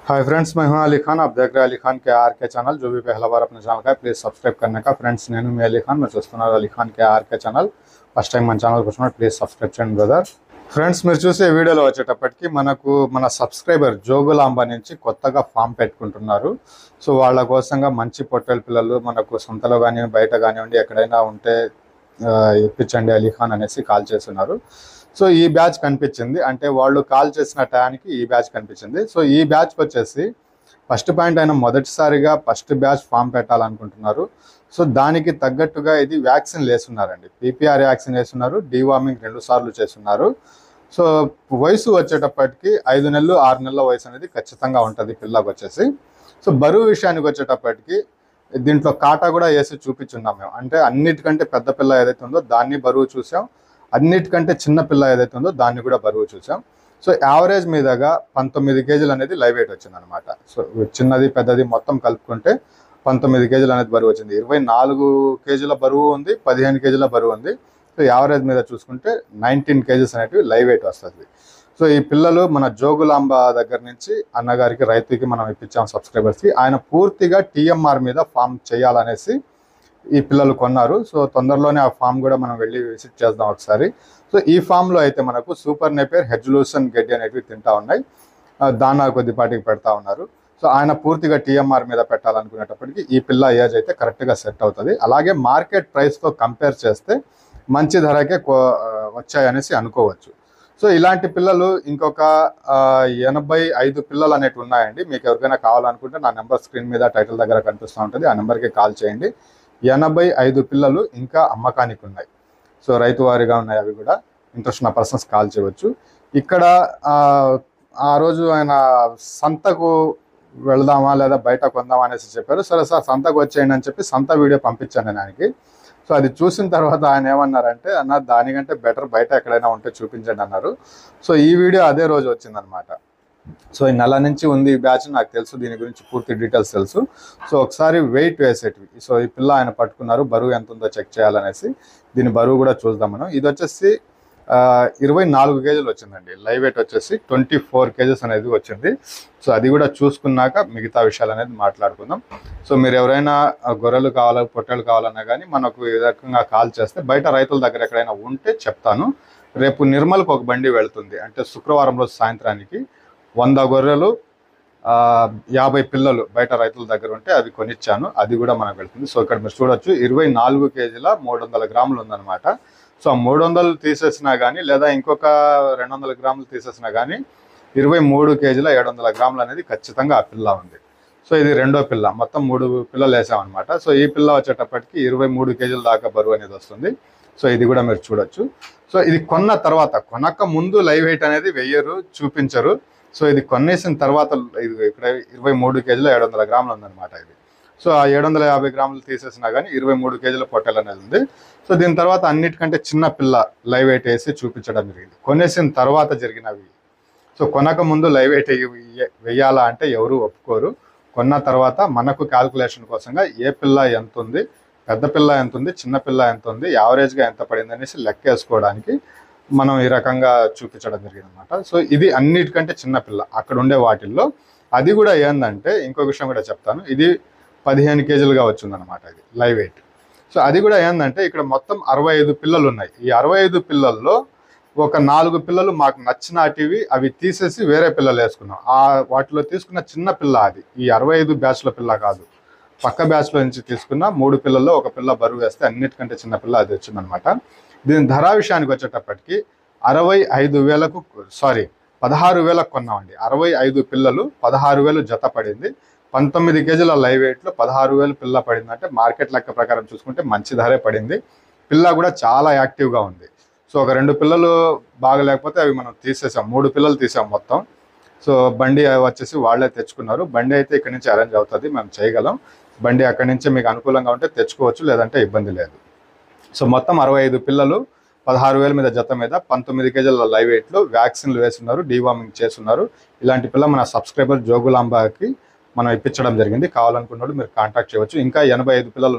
Hi friends, मैं हूं अली खान। आप देख रहे हैं अली खान के आर के चैनल। जो भी पहला बार अपने चैनल का है प्लीज़ सब्सक्राइब करने का। फ्रेंड्स నేను మీ అలీ ఖాన్, मैं చూస్తున్నారు అలీ ఖాన్ के आर के ఛానల్। ఫస్ట్ టైం మన ఛానల్కి వచ్చినప్పుడు ప్లీజ్ సబ్స్క్రైబ్ చేయండి బ్రదర్। ఫ్రెండ్స్, మీరు చూసే వీడియోలో వచ్చేటప్పటికి మన సబ్స్క్రైబర్ జోగులాంబ నుంచి కొత్తగా ఫామ్ పెట్టుకుంటున్నారు। సో వాళ్ళ కోసంగా మంచి పొట్టేలు పిల్లలు మనకు సొంతలో కానీ బయట కానివ్వండి ఎక్కడైనా ఉంటే ఇప్పించండి అలీ ఖాన్ అనేసి కాల్ చేస్తున్నారు। సో ఈ బ్యాచ్ కనిపించింది, అంటే వాళ్ళు కాల్ చేసిన టయానికి ఈ బ్యాచ్ కనిపించింది। సో ఈ బ్యాచ్కి వచ్చేసి ఫస్ట్ పాయింట్ అయిన మొదటిసారిగా ఫస్ట్ బ్యాచ్ ఫామ్ పెట్టాలనుకుంటున్నారు। సో దానికి తగ్గట్టుగా ఇది వ్యాక్సిన్ వేస్తున్నారండి, పీపీఆర్ వ్యాక్సిన్ వేస్తున్నారు, డీవార్మింగ్ 2 సార్లు చేస్తున్నారు। సో వయసు వచ్చేటప్పటికి 5 నెలలు 6 నెలల వయసు అనేది ఖచ్చితంగా ఉంటుంది పిల్లకి వచ్చేసి। సో బరువు విషయానికి వచ్చేటప్పటికి దీంట్లో కాటా కూడా వేసి చూపించున్నాం మేము, అంటే అన్నిటికంటే పెద్ద పిల్ల ఏదైతే ఉందో దాన్ని బరువు చూసాం, అన్నిటికంటే చిన్న పిల్ల ఏదైతే ఉందో దాన్ని కూడా బరువు చూసాం। సో యావరేజ్ మీదగా 19 కేజీలు అనేది లైవ్ వెయిట్ వచ్చింది అనమాట। సో చిన్నది పెద్దది మొత్తం కలుపుకుంటే 19 కేజీలు అనేది బరువు వచ్చింది। 24 కేజీల బరువు ఉంది, 15 కేజీల బరువు ఉంది। సో యావరేజ్ మీద చూసుకుంటే 19 కేజీస్ అనేటివి లైవ్ వెయిట్ వస్తుంది। సో ఈ పిల్లలు మన జోగులాంబ దగ్గర నుంచి అన్నగారికి రైతుకి మనం ఇప్పించాం సబ్స్క్రైబర్స్కి। ఆయన పూర్తిగా టీఎంఆర్ మీద ఫామ్ చేయాలనేసి ఈ పిల్లలు కొన్నారు। సో తొందరలోనే ఆ ఫామ్ కూడా మనం వెళ్ళి విజిట్ చేద్దాం ఒకసారి। సో ఈ ఫామ్లో అయితే మనకు సూపర్ నేపియర్, హెడ్జులూసన్ గడ్డి అనేవి తింటా ఉన్నాయి, దానా కొద్దిపాటికి పెడతా ఉన్నారు। సో ఆయన పూర్తిగా టీఎంఆర్ మీద పెట్టాలనుకునేటప్పటికి ఈ పిల్ల ఏజ్ అయితే కరెక్ట్గా సెట్ అవుతుంది। అలాగే మార్కెట్ ప్రైస్తో కంపేర్ చేస్తే మంచి ధరకే వచ్చాయనేసి అనుకోవచ్చు। సో ఇలాంటి పిల్లలు ఇంకొక 85 పిల్లలు అనేవి ఉన్నాయండి। మీకు ఎవరికైనా కావాలనుకుంటే నా నెంబర్ స్క్రీన్ మీద టైటిల్ దగ్గర కనిపిస్తూ ఉంటుంది, ఆ నెంబర్కి కాల్ చేయండి। 85 పిల్లలు ఇంకా అమ్మకానికి ఉన్నాయి। సో రైతు వారిగా ఉన్నాయి, అవి కూడా ఇంట్రెస్ట్ ఉన్న పర్సన్స్ కాల్ చేయవచ్చు। ఇక్కడ ఆ రోజు ఆయన సంతకు వెళదామా లేదా బయట కొందామా అనేసి చెప్పారు। సరే సార్ సంతకు వచ్చేయండి అని చెప్పి సంత వీడియో పంపించాను నేను ఆయనకి। సో అది చూసిన తర్వాత ఆయన ఏమన్నారంటే, అన్న దానికంటే బెటర్ బయట ఎక్కడైనా ఉంటే చూపించండి అన్నారు। సో ఈ వీడియో అదే రోజు వచ్చిందనమాట। సో ఈ నెల నుంచి ఉంది ఈ బ్యాచ్, నాకు తెలుసు, దీని గురించి పూర్తి డీటెయిల్స్ తెలుసు। సో ఒకసారి వెయిట్ వేసేటివి, సో ఈ పిల్ల ఆయన పట్టుకున్నారు, బరువు ఎంత ఉందో చెక్ చేయాలనేసి దీని బరువు కూడా చూద్దాం మనం। ఇది వచ్చేసి 24 కేజీలు వచ్చిందండి, లైవ్ వెయిట్ వచ్చేసి 24 కేజెస్ అనేది వచ్చింది। సో అది కూడా చూసుకున్నాక మిగతా విషయాలు అనేది మాట్లాడుకుందాం। సో మీరు ఎవరైనా గొర్రెలు కావాలా పొట్టేలు కావాలన్నా కానీ మనకు ఈ రకంగా కాల్ చేస్తే బయట రైతుల దగ్గర ఎక్కడైనా ఉంటే చెప్తాను। రేపు నిర్మల్కి ఒక బండి వెళ్తుంది, అంటే శుక్రవారం రోజు సాయంత్రానికి 100 గొర్రెలు 50 పిల్లలు బయట రైతుల దగ్గర ఉంటే అవి కొనిచ్చాను, అది కూడా మనకు వెళ్తుంది। సో ఇక్కడ మీరు చూడొచ్చు 24 కేజీల 300 గ్రాములు ఉందన్నమాట। సో 300 తీసేసినా కానీ లేదా ఇంకొక 200 గ్రాములు తీసేసినా కానీ 23 కేజీల 700 గ్రాములు అనేది ఖచ్చితంగా ఆ పిల్ల ఉంది। సో ఇది రెండో పిల్ల, మొత్తం 3 పిల్లలు వేసామన్నమాట। సో ఈ పిల్ల వచ్చేటప్పటికి 23 కేజీల దాకా బరువు అనేది వస్తుంది। సో ఇది కూడా మీరు చూడొచ్చు। సో ఇది కొన్న తర్వాత, కొనక ముందు లైవ్ వెయిట్ అనేది వెయ్యరు, చూపించరు। సో ఇది కొనేసిన తర్వాత ఇది ఇక్కడ 23 కేజీల 700 గ్రాములు ఉందన్నమాట ఇది। సో ఆ 750 గ్రాములు తీసేసినా కానీ 23 కేజీల పొట్టెలు అనేది ఉంది। సో దీని తర్వాత అన్నిటికంటే చిన్న పిల్ల లైవ్ వెయిట్ వేసి చూపించడం జరిగింది, కొనేసిన తర్వాత జరిగినవి। సో కొనక ముందు లైవ్ వెయిట్ వెయ్యాలా అంటే ఎవరు ఒప్పుకోరు, కొన్న తర్వాత మనకు క్యాల్కులేషన్ కోసంగా ఏ పిల్ల ఎంత ఉంది, పెద్ద పిల్ల ఎంత ఉంది, చిన్న పిల్ల ఎంత ఉంది, యావరేజ్గా ఎంత పడింది అనేసి లెక్క వేసుకోవడానికి మనం ఈ రకంగా చూపించడం జరిగింది అనమాట। సో ఇది అన్నిటికంటే చిన్న పిల్ల అక్కడ ఉండే వాటిల్లో। అది కూడా ఏంటంటే ఇంకో విషయం కూడా చెప్తాను, ఇది 15 కేజీలుగా వచ్చిందనమాట ఇది లైవ్ వెయిట్। సో అది కూడా ఏంటంటే ఇక్కడ మొత్తం 65 పిల్లలు ఉన్నాయి। ఈ 65 పిల్లల్లో ఒక 4 పిల్లలు మాకు నచ్చినటివి అవి తీసేసి వేరే పిల్లలు వేసుకున్నాం। వాటిలో తీసుకున్న చిన్న పిల్ల అది, ఈ 65 బ్యాచ్ల పిల్ల కాదు, పక్క బ్యాచ్లో నుంచి తీసుకున్న 3 పిల్లల్లో ఒక పిల్ల బరువు వేస్తే అన్నిటికంటే చిన్న పిల్ల అది వచ్చిందనమాట। దీని ధర విషయానికి వచ్చేటప్పటికి 16,000కు కొన్నామండి। 65 పిల్లలు 16,000 జత పడింది, 19 కేజీల లైవ్ వెయిట్లో 16,000 పిల్ల పడింది, అంటే మార్కెట్ లెక్క ప్రకారం చూసుకుంటే మంచి ధరే పడింది। పిల్ల కూడా చాలా యాక్టివ్గా ఉంది। సో ఒక 2 పిల్లలు బాగలేకపోతే అవి మనం తీసేసాం, 3 పిల్లలు తీసాం మొత్తం। సో బండి వచ్చేసి వాళ్ళే తెచ్చుకున్నారు, బండి అయితే ఇక్కడ నుంచి అరేంజ్ అవుతుంది, మేము చేయగలం। బండి అక్కడి నుంచి మీకు అనుకూలంగా ఉంటే తెచ్చుకోవచ్చు, లేదంటే ఇబ్బంది లేదు। సో మొత్తం 65 పిల్లలు 16,000 మీద జత మీద 19 కేజీల లైవ్ వెయిట్లో వ్యాక్సిన్లు వేస్తున్నారు, డీవార్మింగ్ చేస్తున్నారు। ఇలాంటి పిల్ల మన సబ్స్క్రైబర్ జోగులాంబకి మనం ఇప్పించడం జరిగింది, కావాలనుకున్నప్పుడు మీరు కాంటాక్ట్ చేయవచ్చు। ఇంకా 85 పిల్లలు